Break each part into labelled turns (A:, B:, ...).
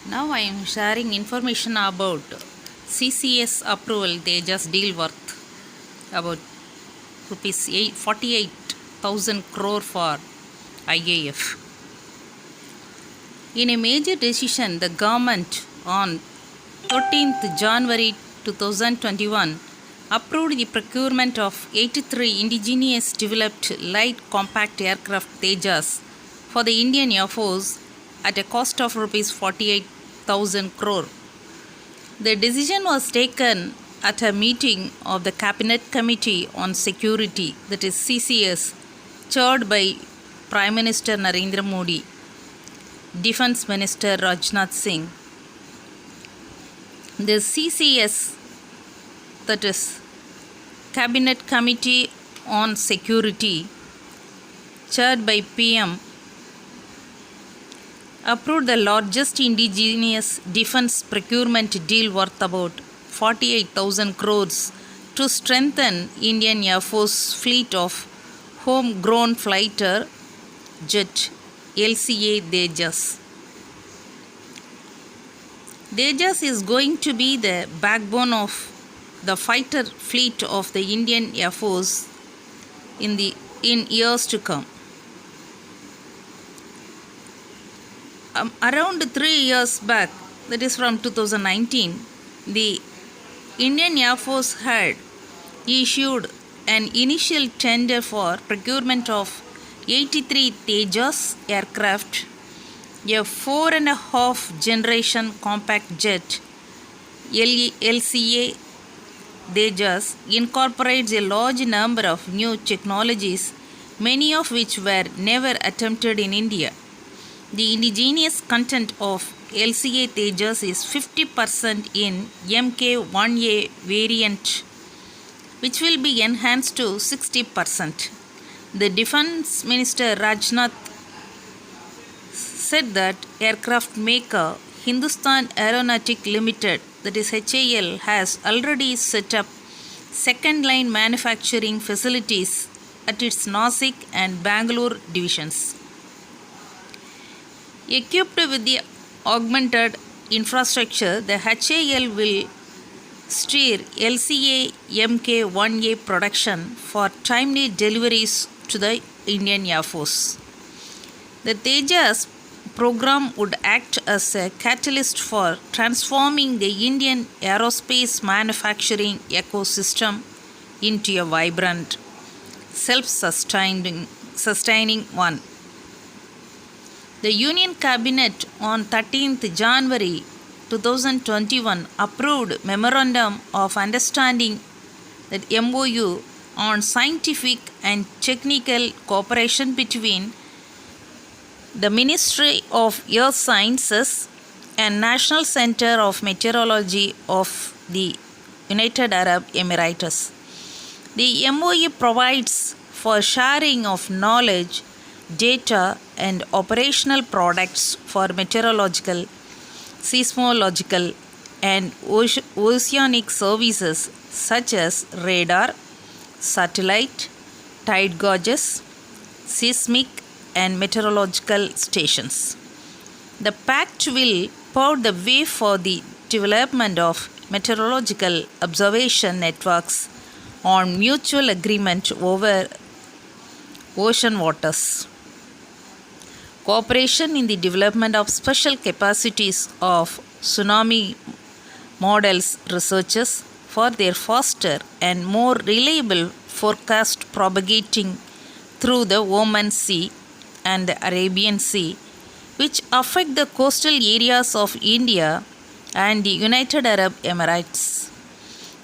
A: Now I am sharing information about CCS approval. They just deal worth about rupees 48,000 crore for IAF. In a major decision, the government on 13th January 2021 approved the procurement of 83 indigenous developed light compact aircraft Tejas for the Indian Air Force at a cost of rupees 48,000 crore. The decision was taken at a meeting of the Cabinet Committee on Security, that is CCS, chaired by Prime Minister Narendra Modi, Defence Minister Rajnath Singh. The CCS, that is Cabinet Committee on Security, chaired by PM, approved the largest indigenous defense procurement deal worth about 48,000 crores to strengthen Indian Air Force fleet of homegrown fighter jet LCA Tejas. Tejas is going to be the backbone of the fighter fleet of the Indian Air Force in years to come. Around 3 years back, that is from 2019, the Indian Air Force had issued an initial tender for procurement of 83 Tejas aircraft, a 4.5 generation compact jet LCA Tejas incorporates a large number of new technologies, many of which were never attempted in India. The indigenous content of LCA Tejas is 50% in Mk1A variant, which will be enhanced to 60%. The Defence Minister Rajnath said that aircraft maker Hindustan Aeronautic Limited, that is HAL, has already set up second line manufacturing facilities at its Nasik and Bangalore divisions. Equipped with the augmented infrastructure, the HAL will steer LCA Mk1A production for timely deliveries to the Indian Air Force. The Tejas program would act as a catalyst for transforming the Indian aerospace manufacturing ecosystem into a vibrant, self-sustaining one. The Union Cabinet on 13th January 2021 approved Memorandum of Understanding, that MOU, on scientific and technical cooperation between the Ministry of Earth Sciences and National Center of Meteorology of the United Arab Emirates. The MOU provides for sharing of knowledge, data and operational products for meteorological, seismological and oceanic services such as radar, satellite, tide gauges, seismic and meteorological stations. The pact will pave the way for the development of meteorological observation networks on mutual agreement over ocean waters. Cooperation in the development of special capacities of tsunami models researchers for their faster and more reliable forecast propagating through the Oman Sea and the Arabian Sea, which affect the coastal areas of India and the United Arab Emirates.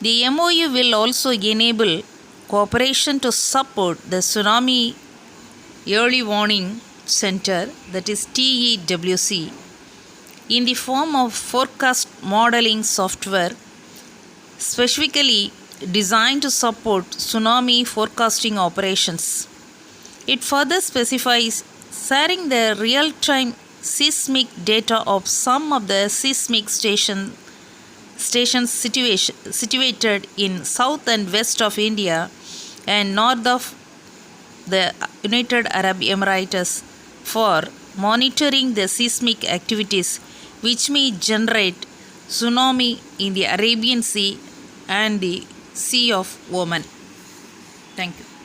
A: The MOU will also enable cooperation to support the Tsunami Early Warning Center, that is TEWC, in the form of forecast modeling software specifically designed to support tsunami forecasting operations. It further specifies sharing the real-time seismic data of some of the seismic stations situated in south and west of India and north of the United Arab Emirates for monitoring the seismic activities which may generate tsunami in the Arabian Sea and the Sea of Oman. Thank you.